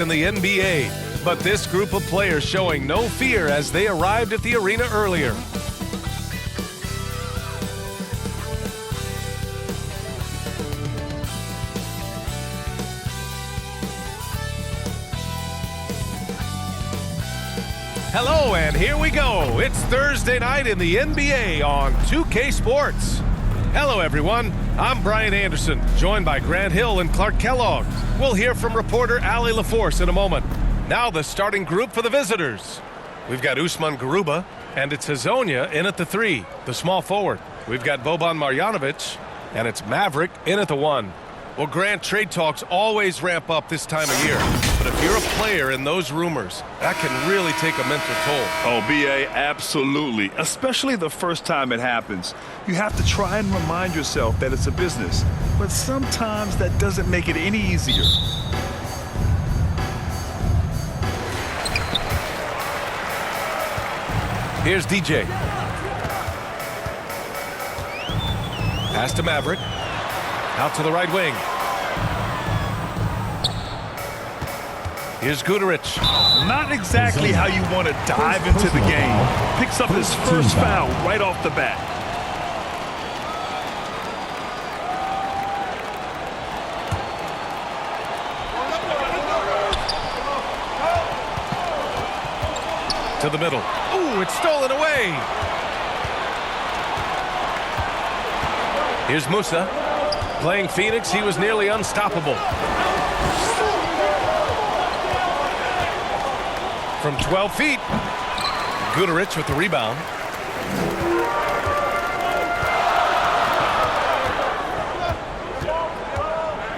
in the NBA, but this group of players showing no fear as they arrived at the arena earlier. Hello, and here we go. It's Thursday night in the NBA on 2K Sports. Hello, everyone. I'm Brian Anderson, joined by Grant Hill and Clark Kellogg. We'll hear from reporter Ali LaForce in a moment. Now the starting group for the visitors. We've got Usman Garuba, and it's Hazonia in at the 3, the small forward. We've got Boban Marjanovic, and it's Maverick in at the 1. Well, Grant, trade talks always ramp up this time of year. But if you're a player in those rumors, that can really take a mental toll. Oh, B.A., absolutely. Especially the first time it happens. You have to try and remind yourself that it's a business. But sometimes that doesn't make it any easier. Here's DJ. Pass to Maverick. Out to the right wing. Here's Guduric. Not exactly how you want to dive into the game. Picks up his first foul right off the bat. To the middle. Ooh, it's stolen away. Here's Musa. Playing Phoenix, he was nearly unstoppable. From 12 feet, Guduric with the rebound.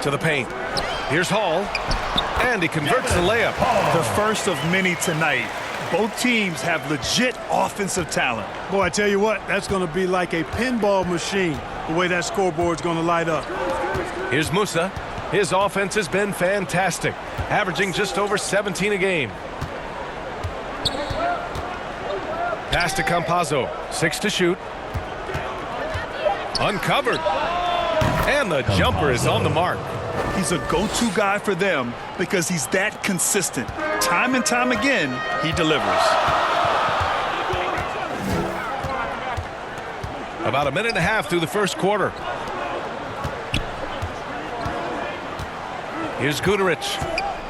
To the paint. Here's Hall, and he converts the layup. The first of many tonight. Both teams have legit offensive talent. Boy, I tell you what, that's going to be like a pinball machine, the way that scoreboard's going to light up. Here's Musa. His offense has been fantastic, averaging just over 17 a game. Pass to Campazzo, 6 to shoot. Uncovered. And the jumper is on the mark. He's a go-to guy for them because he's that consistent. Time and time again, he delivers. About a minute and a half through the first quarter. Here's Guduric.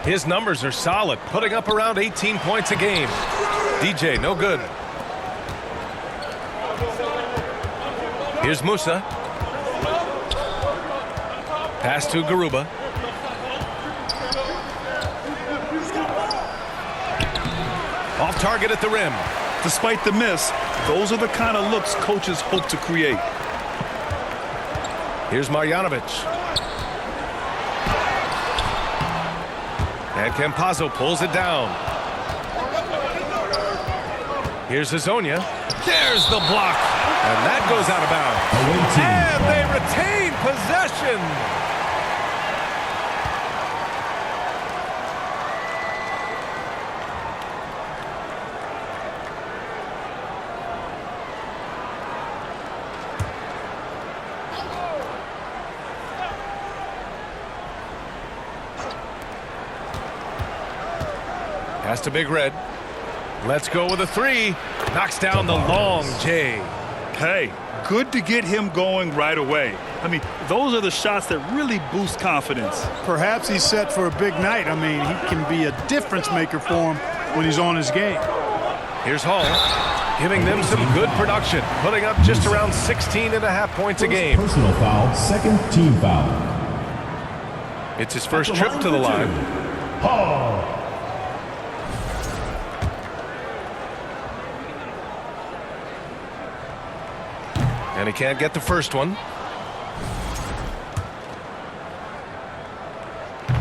His numbers are solid, putting up around 18 points a game. DJ, no good. Here's Musa. Pass to Garuba. Off target at the rim. Despite the miss, those are the kind of looks coaches hope to create. Here's Marjanovic. And Campazzo pulls it down. Here's Hazonia. There's the block. And that goes out of bounds. And they retain possession. Pass to Big Red. Let's go with a 3. Knocks down the long J. Hey, good to get him going right away. I mean, those are the shots that really boost confidence. Perhaps he's set for a big night. I mean, he can be a difference maker for him when he's on his game. Here's Hall, giving them some good production, putting up just around 16.5 points a game. Personal foul, second team foul. It's his first trip to the line. Hall. And he can't get the first one.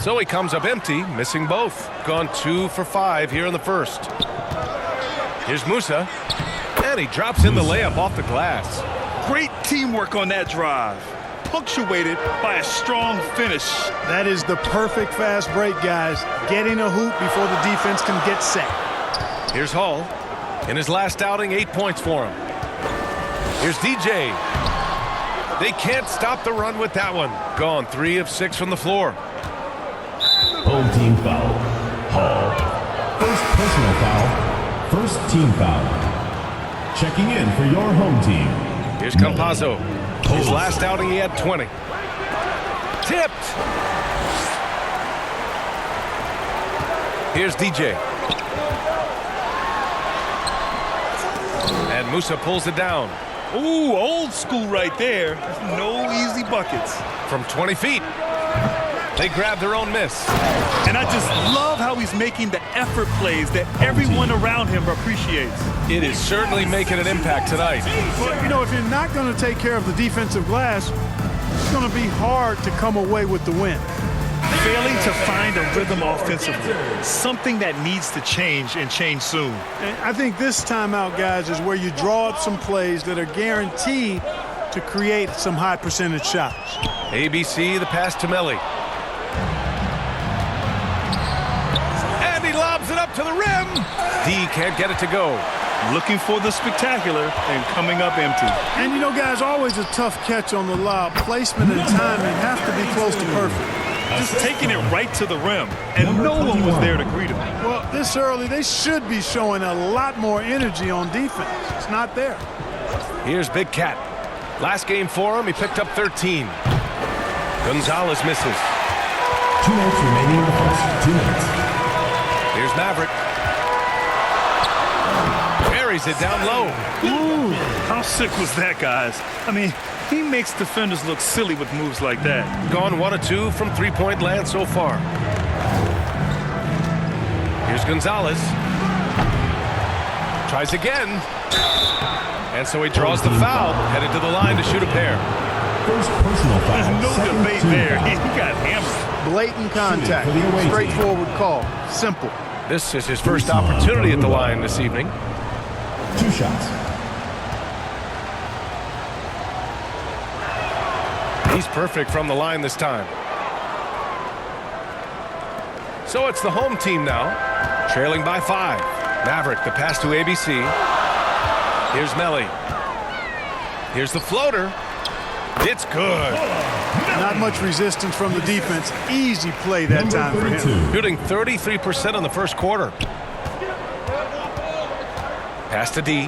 So he comes up empty, missing both. Gone 2 for 5 here in the first. Here's Musa. And he drops in the layup off the glass. Great teamwork on that drive. Punctuated by a strong finish. That is the perfect fast break, guys. Getting a hoop before the defense can get set. Here's Hall. In his last outing, 8 points for him. Here's DJ. They can't stop the run with that one. Gone 3 of 6 from the floor. Home team foul. first team foul. Checking in for your home team. Here's Campazzo. His last outing, he had 20. Tipped. Here's DJ. And Musa pulls it down. Ooh, old school right there. No easy buckets. From 20 feet. They grab their own miss. And I just love how he's making the effort plays that everyone around him appreciates. It is certainly making an impact tonight. But, you know, if you're not going to take care of the defensive glass, it's going to be hard to come away with the win. Failing to find a rhythm offensively, something that needs to change and change soon. And I think this timeout, guys, is where you draw up some plays that are guaranteed to create some high percentage shots. ABC, the pass to Melli. And he lobs it up to the rim. D can't get it to go. Looking for the spectacular and coming up empty. And, you know, guys, always a tough catch on the lob. Placement and timing have to be close to perfect. Just taking it right to the rim, and no one was there to greet him. Well, this early, they should be showing a lot more energy on defense. It's not there. Here's Big Cat. Last game for him, he picked up 13. Gonzalez misses. 2 minutes remaining in the first. 2 minutes. Here's Maverick. Buries it down low. Ooh, how sick was that, guys? I mean, he makes defenders look silly with moves like that. Gone 1 of 2 from three-point land so far. Here's Gonzalez. Tries again. And so he draws the foul, headed to the line to shoot a pair. First personal foul. There's no Second debate team there. foul. He got hammered. Blatant contact. For the away team. Straightforward call. Simple. This is his first opportunity at the line this evening. 2 shots. He's perfect from the line this time. So it's the home team now, trailing by 5. Maverick, the pass to ABC. Here's Melli. Here's the floater. It's good. Not much resistance from the defense. Easy play that time for him. Shooting 33% in the first quarter. Pass to D.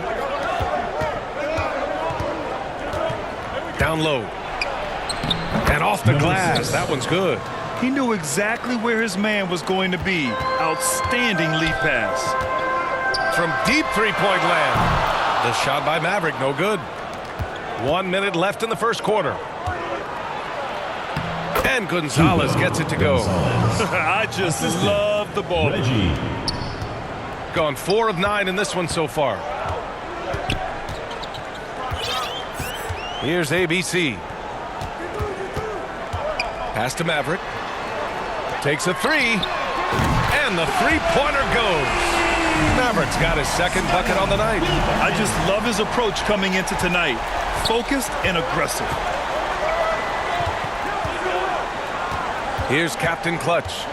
Down low. And off the glass. That one's good. He knew exactly where his man was going to be. Outstanding lead pass. From deep three-point land. The shot by Maverick, no good. 1 minute left in the first quarter. And Gonzalez gets it to go. I just love the ball. Reggie. Gone 4 of 9 in this one so far. Here's ABC. Pass to Maverick. Takes a 3. And the three-pointer goes. Maverick's got his second bucket on the night. I just love his approach coming into tonight. Focused and aggressive. Here's Captain Clutch.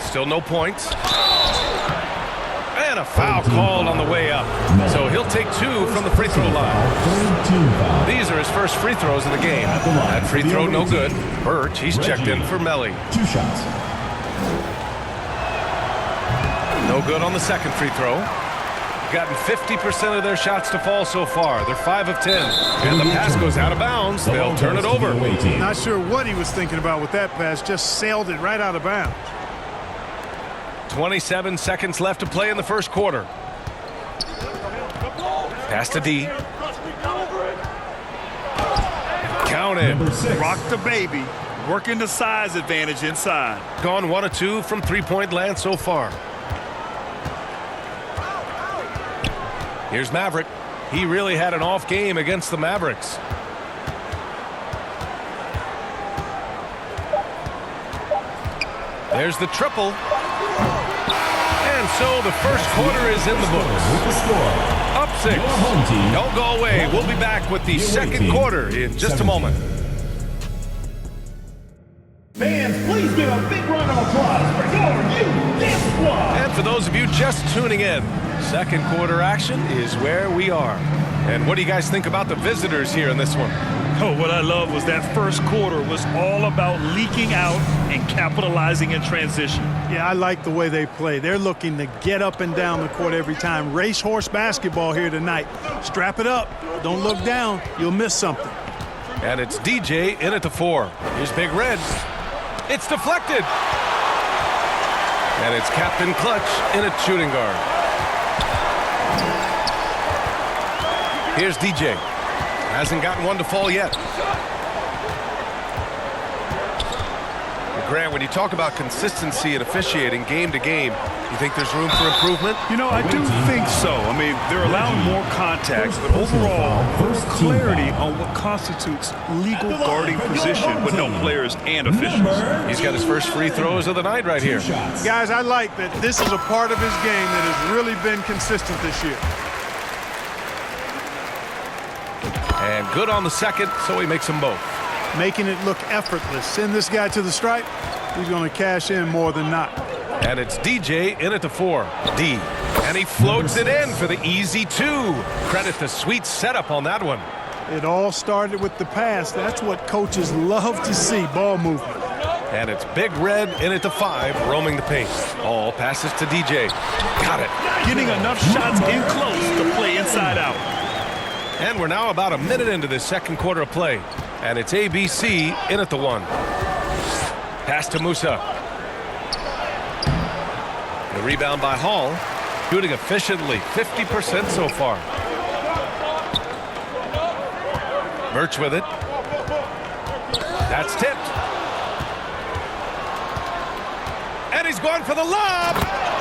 Still no points. And a foul called on the way up. So he'll take 2 from the free throw line. Third team foul. These are his first free throws of the game. That free throw no good. Birch, he's checked in for Melli. 2 shots. No good on the second free throw. Gotten 50% of their shots to fall so far. They're 5 of 10. And the pass goes out of bounds. They'll turn it over. Not sure what he was thinking about with that pass. Just sailed it right out of bounds. 27 seconds left to play in the first quarter. Pass to D. Counted. Rock the baby. Working the size advantage inside. Gone 1 of 2 from three-point land so far. Here's Maverick. He really had an off game against the Mavericks. There's the triple. And so the first quarter is in the books. Up 6. Don't go away. We'll be back with the second quarter in just a moment. Fans, please give a big round of applause for your youth squad. And for those of you just tuning in, second quarter action is where we are. And what do you guys think about the visitors here in this one? Oh, what I love was that first quarter was all about leaking out and capitalizing in transition. Yeah, I like the way they play. They're looking to get up and down the court every time. Racehorse basketball here tonight. Strap it up. Don't look down. You'll miss something. And it's DJ in at the 4. Here's Big Red. It's deflected. And it's Captain Clutch in at shooting guard. Here's DJ. Hasn't gotten one to fall yet. Grant, when you talk about consistency and officiating game to game, you think there's room for improvement? You know, I do think so. I mean, they're allowing more contact, but overall, clarity on what constitutes legal guarding position with no players and officials. He's got his first free throws of the night right here. Guys, I like that this is a part of his game that has really been consistent this year. And good on the second, so he makes them both. Making it look effortless. Send this guy to the stripe. He's going to cash in more than not. And it's DJ in at the 4. D. And he floats it in for the easy 2. Credit the sweet setup on that one. It all started with the pass. That's what coaches love to see, ball movement. And it's Big Red in at the 5, roaming the paint. All passes to DJ. Got it. Getting enough shots in close to play inside out. And we're now about a minute into this second quarter of play. And it's ABC in at the 1. Pass to Musa. The rebound by Hall. Shooting efficiently, 50% so far. Birch with it. That's tipped. And he's going for the lob.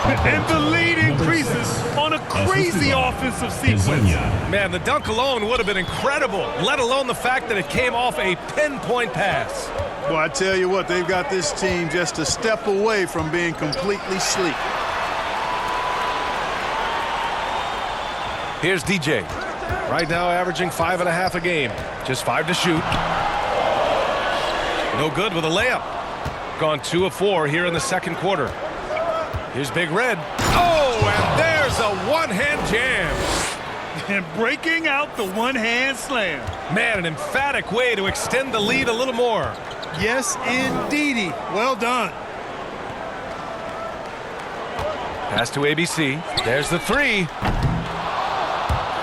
And the lead increases on a crazy offensive sequence. Man, the dunk alone would have been incredible, let alone the fact that it came off a pinpoint pass. Well, I tell you what, they've got this team just a step away from being completely sleek. Here's DJ. Right now averaging 5.5 a game. Just 5 to shoot. No good with a layup. Gone 2 of 4 here in the second quarter. Here's Big Red. Oh, and there's a one-hand jam. And breaking out the one-hand slam. Man, an emphatic way to extend the lead a little more. Yes, indeedy. Well done. Pass to ABC. There's the 3.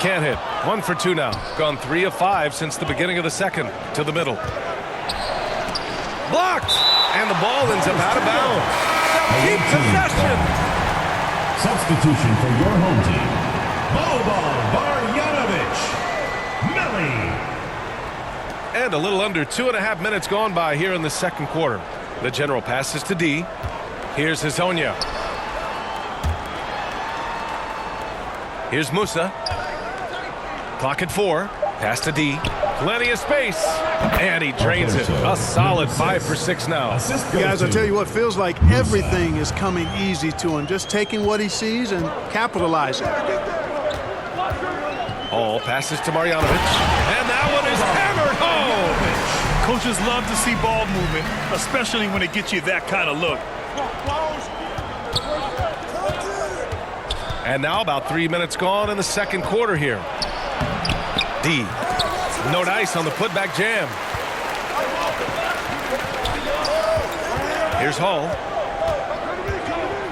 Can't hit. 1 for 2 now. Gone 3 of 5 since the beginning of the second. To the middle. Blocked. And the ball ends up out of bounds. They'll keep possession. Substitution for your home team. Boban Marjanovic. Melly. And a little under 2.5 minutes gone by here in the second quarter. The general passes to D. Here's Hezonja. Here's Musa. Clock at 4. Pass to D. Plenty of space. And he drains it. A solid 5 for 6 now. Guys, I tell you what, feels like everything is coming easy to him. Just taking what he sees and capitalizing. All passes to Marjanovic. And that one is hammered home. Coaches love to see ball movement, especially when it gets you that kind of look. And now about 3 minutes gone in the second quarter here. D. No dice on the putback jam. Here's Hall.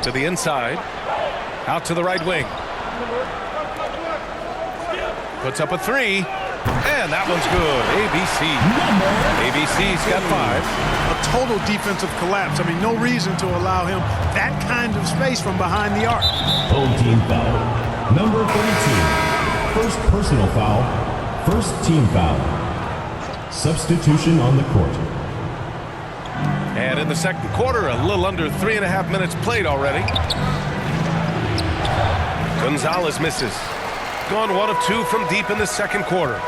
To the inside. Out to the right wing. Puts up a 3. And that one's good. ABC. ABC's got 5. A total defensive collapse. I mean, no reason to allow him that kind of space from behind the arc. Home team foul. Number 32. First personal foul. First team foul. Substitution on the court. And in the second quarter, a little under 3.5 minutes played already. Gonzalez misses. Gone 1 of 2 from deep in the second quarter.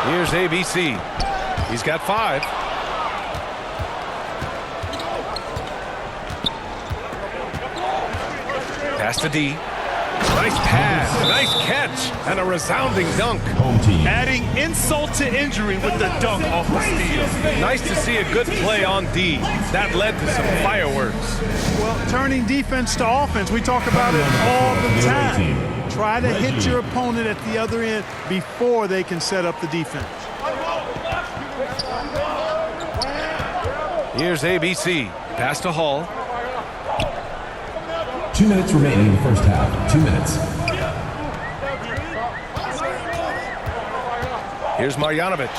Here's ABC. He's got 5. Pass to D. Nice pass, nice catch, and a resounding dunk. Home team. Adding insult to injury with the dunk off the steal. Nice to see a good play on D. That led to some fireworks. Well, turning defense to offense, we talk about it all the time. Try to hit your opponent at the other end before they can set up the defense. Here's ABC. Pass to Hall. 2 minutes remaining in the first half. 2 minutes. Here's Marjanovic.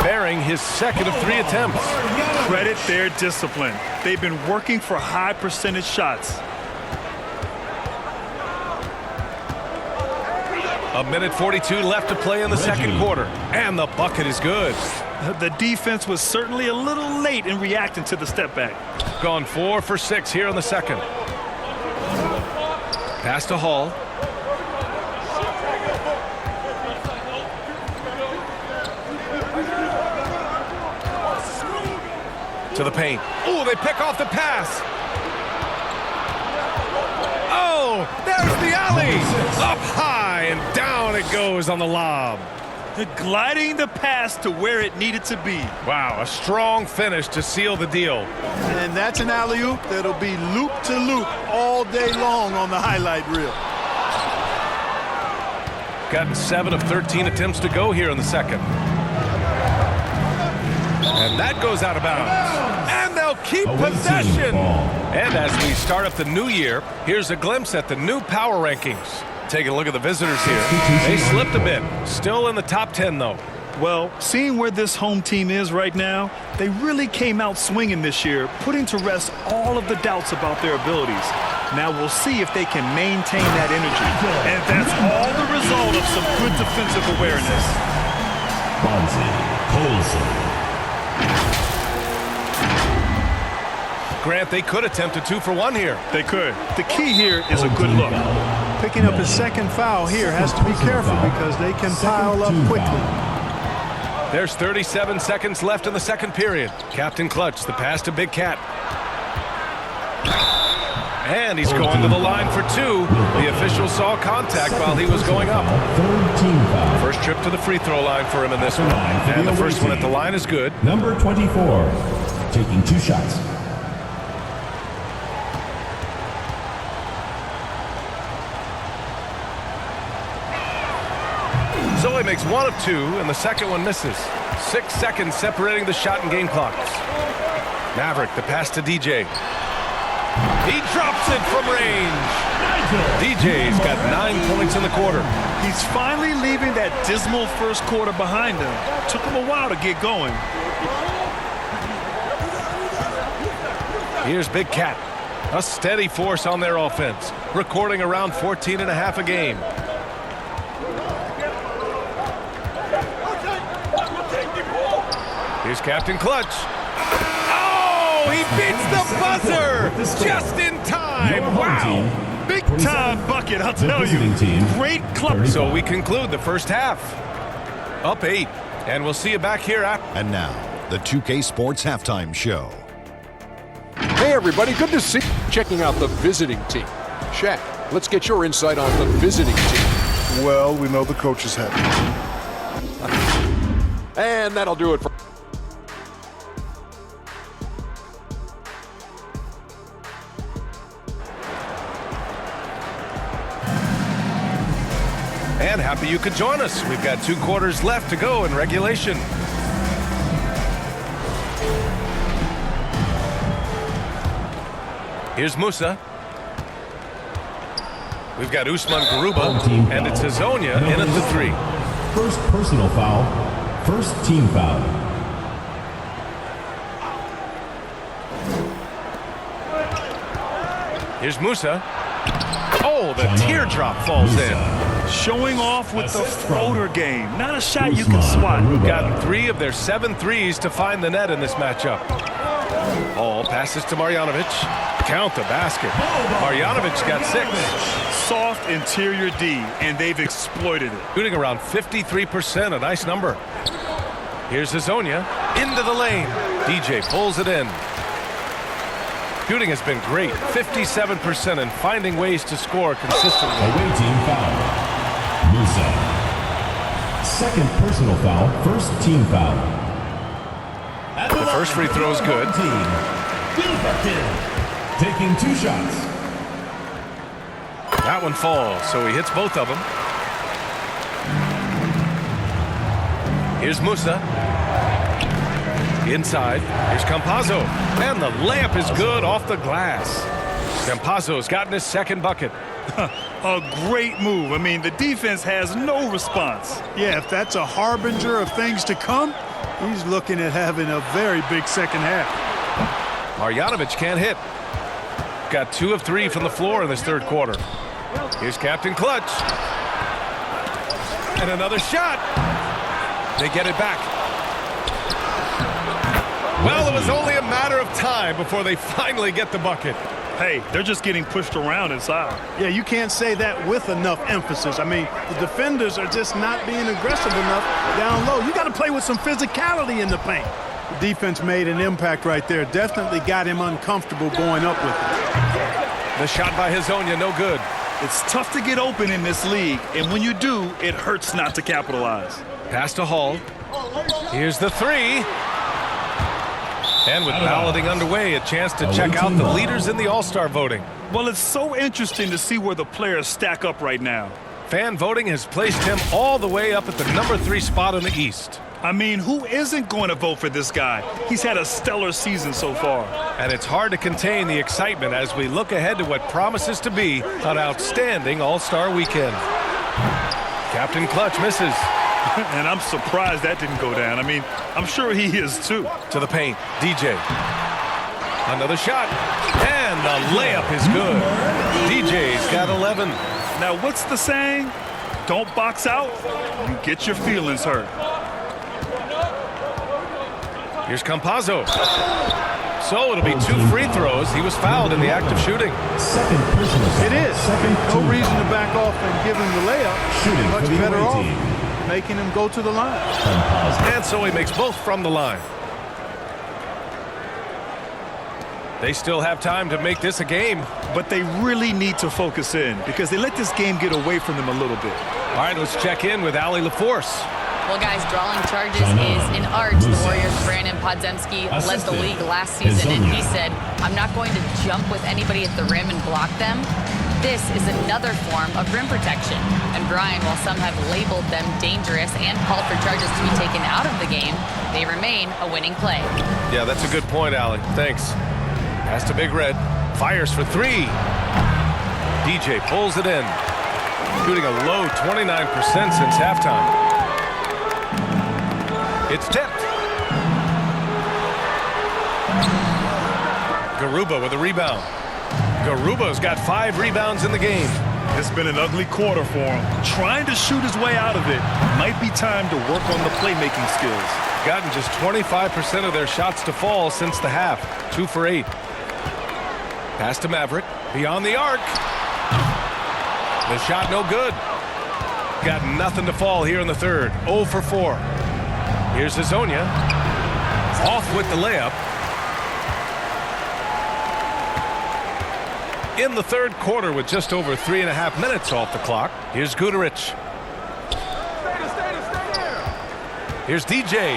Bearing his second of 3 attempts. Credit their discipline. They've been working for high percentage shots. A minute 42 left to play in the second quarter. And the bucket is good. The defense was certainly a little late in reacting to the step back. Gone 4 for 6 here in the second. Pass to Hall. To the paint. Oh, they pick off the pass. Oh, there's the alley. Up high and down it goes on the lob. Gliding the pass to where it needed to be. Wow, a strong finish to seal the deal. And that's an alley-oop that'll be loop to loop all day long on the highlight reel. Gotten 7 of 13 attempts to go here in the second. And that goes out of bounds. And they'll keep possession. And as we start up the new year, here's a glimpse at the new power rankings. Taking a look at the visitors here. They slipped a bit. Still in the top 10, though. Well, seeing where this home team is right now, they really came out swinging this year, putting to rest all of the doubts about their abilities. Now we'll see if they can maintain that energy. And that's all the result of some good defensive awareness. Grant, they could attempt a 2 for 1 here. They could. The key here is a good look. Picking up his second foul here, has to be careful because they can pile up quickly. There's 37 seconds left in the second period. Captain Clutch, the pass to Big Cat. And he's going to the line for 2. The official saw contact while he was going up. First trip to the free throw line for him in this one. And the first one at the line is good. Number 24, taking 2 shots. Zoe makes 1 of 2, and the second one misses. 6 seconds separating the shot and game clocks. Maverick, the pass to DJ. He drops it from range. DJ's got 9 points in the quarter. He's finally leaving that dismal first quarter behind him. Took him a while to get going. Here's Big Cat. A steady force on their offense, recording around 14.5 a game. Here's Captain Clutch. Oh, he beats the buzzer just in time. Wow. Big time bucket, I'll tell you. Great club. So we conclude the first half. Up 8. And we'll see you back here after. And now, the 2K Sports Halftime Show. Hey, everybody. Good to see you checking out the visiting team. Shaq, let's get your insight on the visiting team. Well, we know the coach is happy. And that'll do it for... And happy you could join us. We've got 2 quarters left to go in regulation. Here's Musa. We've got Usman Garuba, and it's Hazonia in at the 3. First personal foul, first team foul. Here's Musa. Oh, the teardrop falls in. Showing off with the floater game. Not a shot you can swat. Gotten 3 of their 7 threes to find the net in this matchup. All passes to Marjanovic. Count the basket. Marjanovic got 6. Soft interior D, and they've exploited it. Shooting around 53%, a nice number. Here's Hazonia. Into the lane. DJ pulls it in. Shooting has been great. 57% and finding ways to score consistently. Away team foul. Musa. Second personal foul, first team foul. The first free throw is good. Taking 2 shots. That one falls, so he hits both of them. Here's Musa. Inside, here's Campazzo. And the layup is good off the glass. Campazzo's gotten his second bucket. A great move. I mean, the defense has no response. Yeah, if that's a harbinger of things to come, he's looking at having a very big second half. Marjanovic can't hit. Got 2 of 3 from the floor in this third quarter. Here's Captain Clutch. And another shot. They get it back. Well, it was only a matter of time before they finally get the bucket. Hey, they're just getting pushed around inside. Yeah, you can't say that with enough emphasis. I mean, the defenders are just not being aggressive enough down low. You got to play with some physicality in the paint. The defense made an impact right there. Definitely got him uncomfortable going up with it. The shot by Hezonja, no good. It's tough to get open in this league, and when you do, it hurts not to capitalize. Pass to Hall. Here's the three. And with balloting underway, a chance to check out the leaders in the All-Star voting. Well, it's so interesting to see where the players stack up right now. Fan voting has placed him all the way up at the number 3 spot in the East. I mean, who isn't going to vote for this guy? He's had a stellar season so far. And it's hard to contain the excitement as we look ahead to what promises to be an outstanding All-Star weekend. Captain Clutch misses. And I'm surprised that didn't go down. I mean, I'm sure he is too. To the paint, DJ. Another shot. And the layup is good. DJ's got 11. Now, what's the saying? Don't box out, you get your feelings hurt. Here's Campazzo. So it'll be 2 free throws. He was fouled in the act of shooting. Second personal foul. It is. No reason to back off and give him the layup. Shooting Much for the better away off team. making him go to the line. And so he makes both from the line. They still have time to make this a game. But they really need to focus in because they let this game get away from them a little bit. All right, let's check in with Ali LaForce. Well, guys, drawing charges is an art. The Warriors' Brandon Podziemski led the league last season, and he said, I'm not going to jump with anybody at the rim and block them. This is another form of rim protection. And Brian, while some have labeled them dangerous and called for charges to be taken out of the game, they remain a winning play. Yeah, that's a good point, Ali. Thanks. Pass to Big Red. Fires for 3. DJ pulls it in. Shooting a low 29% since halftime. It's tipped. Garuba with a rebound. Garuba's got 5 rebounds in the game. It's been an ugly quarter for him. Trying to shoot his way out of it. Might be time to work on the playmaking skills. Gotten just 25% of their shots to fall since the half. 2 for 8. Pass to Maverick. Beyond the arc. The shot no good. Got nothing to fall here in the third. 0 for 4. Here's Hezonja. Off with the layup. In the third quarter with just over 3.5 minutes off the clock. Here's Guduric. Here's DJ.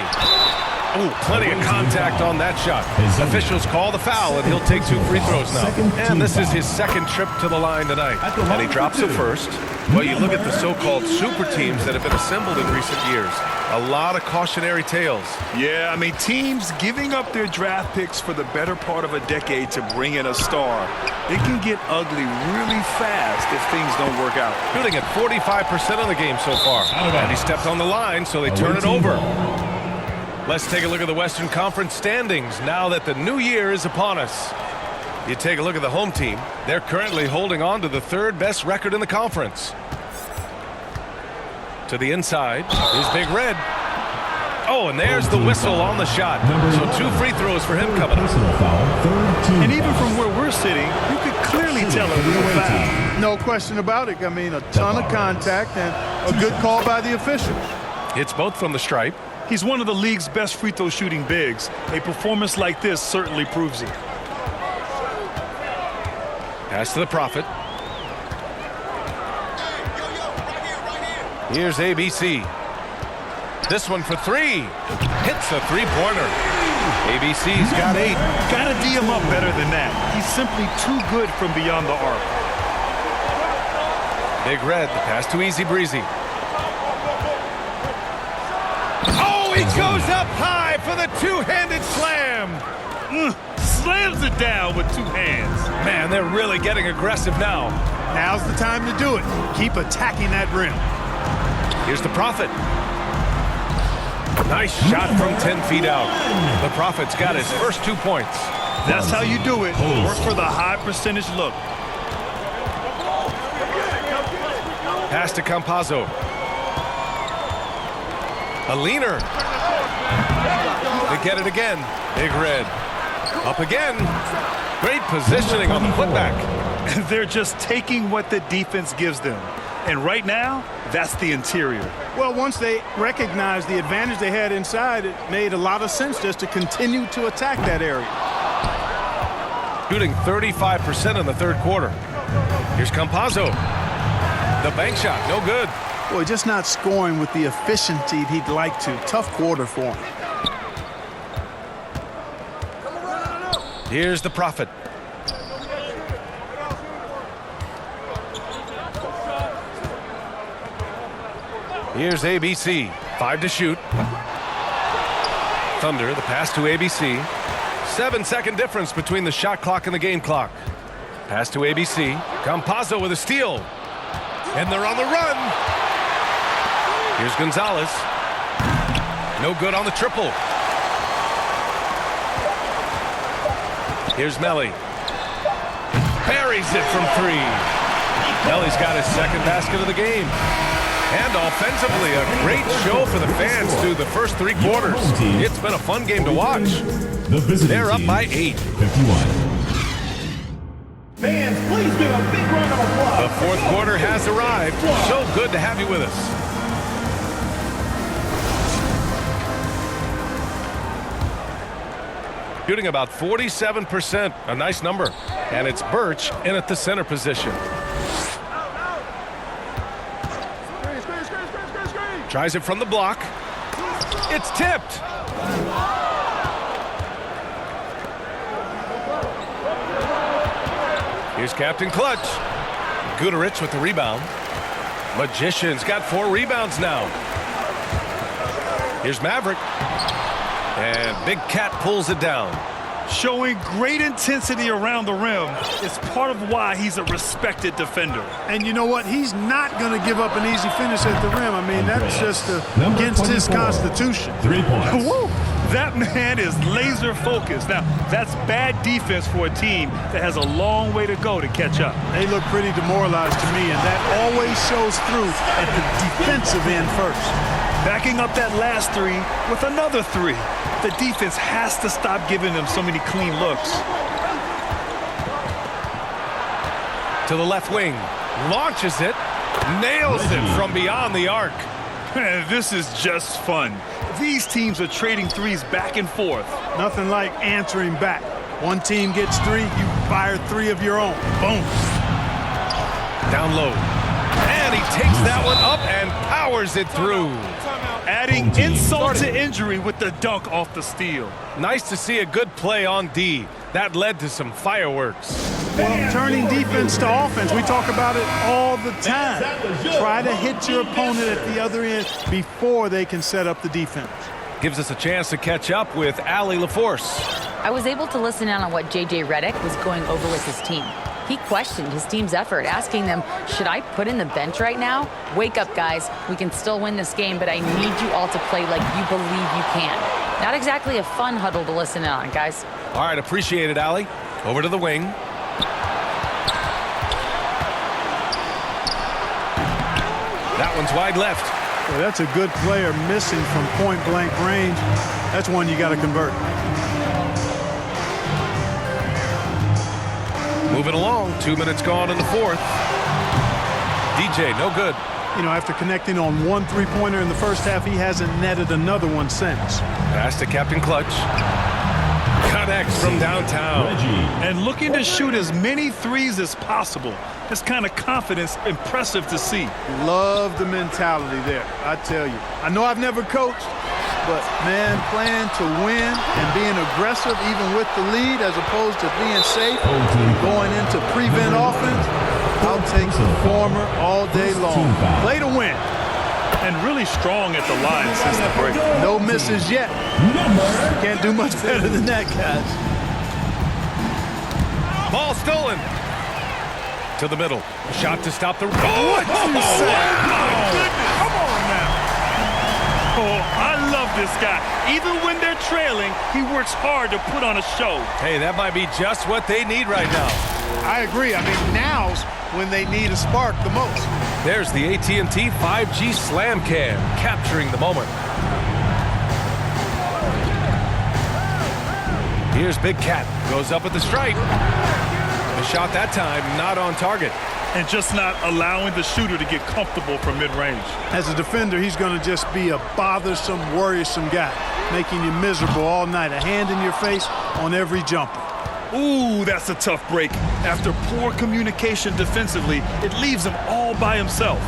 Ooh, plenty of contact on that shot. Officials call the foul, and he'll take 2 free throws now. And this is his second trip to the line tonight. And he drops it first. Well, you look at the so-called super teams that have been assembled in recent years. A lot of cautionary tales. Yeah, I mean, teams giving up their draft picks for the better part of a decade to bring in a star. It can get ugly really fast if things don't work out. Shooting at 45% of the game so far. And he stepped on the line, so they turn it over. Let's take a look at the Western Conference standings now that the new year is upon us. You take a look at the home team. They're currently holding on to the 3rd best record in the conference. To the inside is Big Red. Oh, and there's the whistle on the shot. So 2 free throws for him coming up. And even from where we're sitting, you could clearly tell it was a foul. No question about it. I mean, a ton of contact and a good call by the official. It's both from the stripe. He's one of the league's best free throw shooting bigs. A performance like this certainly proves it. Pass to the Prophet. Here's ABC. This one for 3. Hits a 3-pointer. ABC's got 8. Gotta D him up better than that. He's simply too good from beyond the arc. Big Red, the pass to Easy Breezy. Oh, He goes up high for the two-handed slam. Slams it down with two hands. Man, they're really getting aggressive now. Now's the time to do it. Keep attacking that rim. Here's the Prophet. Nice shot from 10 feet out. The Prophet's got his first 2 points. That's how you do it. Work for the high percentage look. Pass to Campazzo. A leaner. They get it again. Big Red. Up again. Great positioning on the putback. They're just taking what the defense gives them. And right now, that's the interior. Well, once they recognized the advantage they had inside, it made a lot of sense just to continue to attack that area. Shooting 35% in the third quarter. Here's Campazzo. The bank shot, no good. Boy, just not scoring with the efficiency he'd like to. Tough quarter for him. Here's the Prophet. Here's ABC. 5 to shoot. Thunder, the pass to ABC. 7-second difference between the shot clock and the game clock. Pass to ABC. Campazzo with a steal. And they're on the run. Here's Gonzalez. No good on the triple. Here's Melly. Buries it from 3. Melly's got his second basket of the game. And offensively, a great show for the fans through the first 3 quarters. It's been a fun game to watch. They're up by 8. 51. Fans, please give a big round of applause. The fourth quarter has arrived. So good to have you with us. Shooting about 47%, a nice number. And it's Birch in at the center position. Tries it from the block. It's tipped. Here's Captain Clutch. Guterich with the rebound. Magician's got 4 rebounds now. Here's Maverick. And Big Cat pulls it down. Showing great intensity around the rim is part of why he's a respected defender. And you know what? He's not going to give up an easy finish at the rim. I mean, that's just against his constitution. 3 points. Woo! That man is laser focused. Now, that's bad defense for a team that has a long way to go to catch up. They look pretty demoralized to me, and that always shows through at the defensive end first. Backing up that last 3 with another 3. The defense has to stop giving them so many clean looks. To the left wing. Launches it. Nails it from beyond the arc. This is just fun. These teams are trading threes back and forth. Nothing like answering back. One team gets 3, you fire 3 of your own. Boom. Down low. And he takes that one up and powers it through. Adding insult to injury with the dunk off the steal. Nice to see a good play on D. That led to some fireworks. Well, turning defense to offense, we talk about it all the time. Try to hit your opponent at the other end before they can set up the defense. Gives us a chance to catch up with Allie LaForce. I was able to listen in on what J.J. Redick was going over with his team. He questioned his team's effort, asking them, should I put in the bench right now? Wake up, guys. We can still win this game, but I need you all to play like you believe you can. Not exactly a fun huddle to listen in on, guys. All right, appreciate it, Allie. Over to the wing. That one's wide left. Well, that's a good player missing from point-blank range. That's one you got to convert. Moving along, 2 minutes gone in the fourth. DJ, no good. You know, after connecting on 1 3-pointer in the first half, he hasn't netted another one since. Pass to Captain Clutch. Connects from downtown. And looking to shoot as many threes as possible. This kind of confidence, impressive to see. Love the mentality there, I tell you. I know I've never coached, but, man, playing to win and being aggressive even with the lead as opposed to being safe, going into prevent offense, I'll take the former all day long. Play to win. And and really strong at the line since the break. No misses yet. Can't do much better than that, guys. Ball stolen. To the middle. Shot to stop the... Oh, my goodness. Come on now. Oh, I love this guy. Even when they're trailing, he works hard to put on a show. Hey, that might be just what they need right now. I agree. I mean, now's when they need a spark the most. There's the AT&T 5G Slam Cam, capturing the moment. Here's Big Cat. Goes up at the stripe. The shot that time not on target. And just not allowing the shooter to get comfortable from mid-range. As a defender, he's going to just be a bothersome, worrisome guy, making you miserable all night. A hand in your face on every jumper. Ooh, that's a tough break. After poor communication defensively, it leaves him all by himself.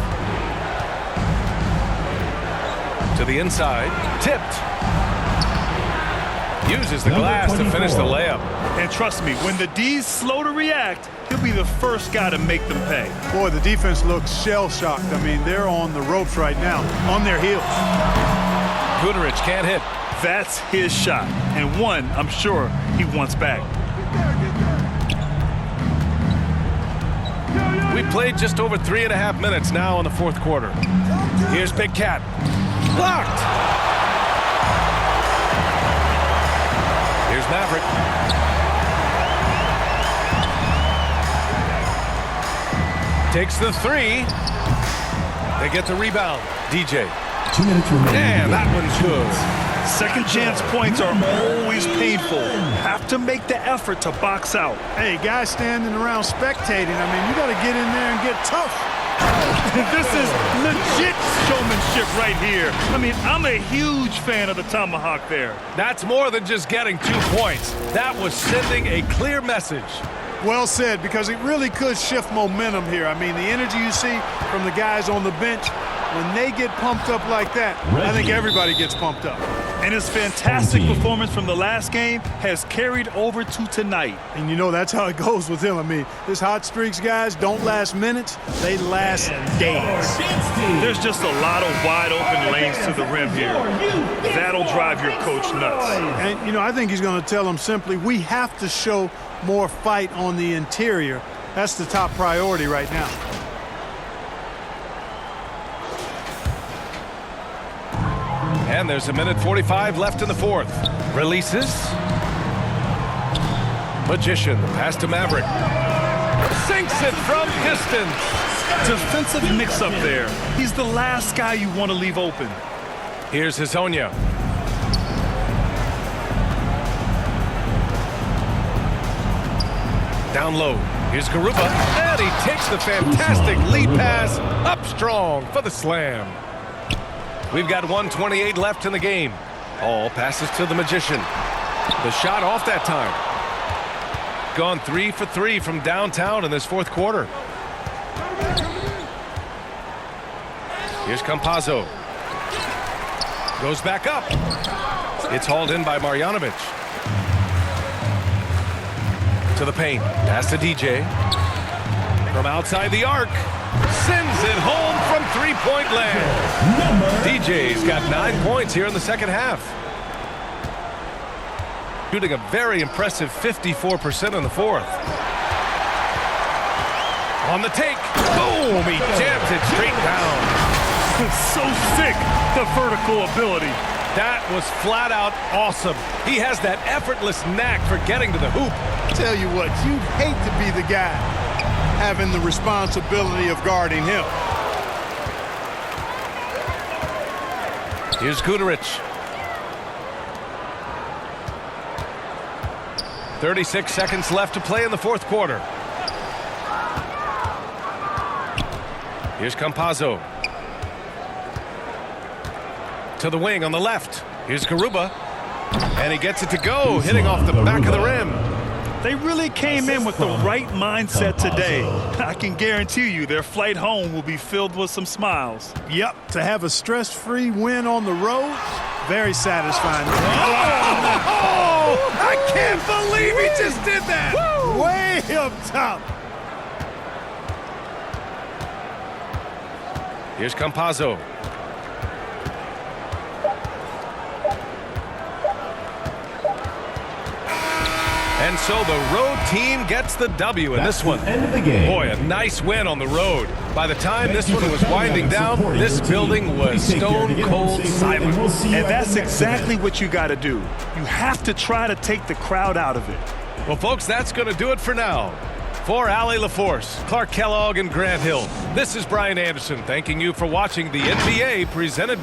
To the inside. Tipped. Uses the glass to finish the layup. And trust me, when the D's slow to react, he'll be the first guy to make them pay. Boy, the defense looks shell-shocked. I mean, they're on the ropes right now, on their heels. Gudarich can't hit. That's his shot, and one I'm sure he wants back. We played just over 3.5 minutes now in the fourth quarter. Here's Big Cat. Blocked! Here's Maverick. Takes the three. They get the rebound. DJ. 2 minutes remaining. And that one's good. Second chance points are always painful. Have to make the effort to box out. Hey, guys standing around spectating, I mean, you got to get in there and get tough. This is legit showmanship right here. I mean, I'm a huge fan of the tomahawk there. That's more than just getting 2 points. That was sending a clear message. Well said, because it really could shift momentum here. I mean, the energy you see from the guys on the bench, when they get pumped up like that, I think everybody gets pumped up. And his fantastic performance from the last game has carried over to tonight. And you know, that's how it goes with him. I mean, his hot streaks, guys, don't last minutes. They last days. There's just a lot of wide open lanes to the rim here. That'll drive your coach nuts. And, you know, I think he's going to tell them simply, we have to show more fight on the interior. That's the top priority right now. And there's 1:45 left in the fourth. Releases. Magician, pass to Maverick. Sinks it from distance. Defensive mix-up there. He's the last guy you want to leave open. Here's Hazonia. Down low. Here's Garuba. And he takes the fantastic lead pass up strong for the slam. We've got 1:28 left in the game. All passes to the Magician. The shot off that time. Gone 3 for 3 from downtown in this fourth quarter. Here's Campazzo. Goes back up. It's hauled in by Marjanovic. To the paint. Pass to DJ. From outside the arc. Sends it home from three-point land. DJ's got 9 points here in the second half. Shooting a very impressive 54% in the fourth. On the take. Boom! He jams it straight down. So sick, the vertical ability. That was flat out awesome. He has that effortless knack for getting to the hoop. Tell you what, you'd hate to be the guy having the responsibility of guarding him. Here's Gudarich. 36 seconds left to play in the fourth quarter. Here's Campazzo. To the wing on the left. Here's Garuba. And he gets it to go, hitting off the back of the rim. They really came in with the right mindset today. I can guarantee you their flight home will be filled with some smiles. Yep, to have a stress-free win on the road, very satisfying. Oh, I can't believe he just did that. Way up top. Here's Campazzo. And so the road team gets the W in That's this one. the end of the game. Boy, a nice win on the road. By the time this one was winding down, this building was stone cold silent. And that's exactly what you got to do. You have to try to take the crowd out of it. Well, folks, that's going to do it for now. For Allie LaForce, Clark Kellogg, and Grant Hill, this is Brian Anderson thanking you for watching the NBA presented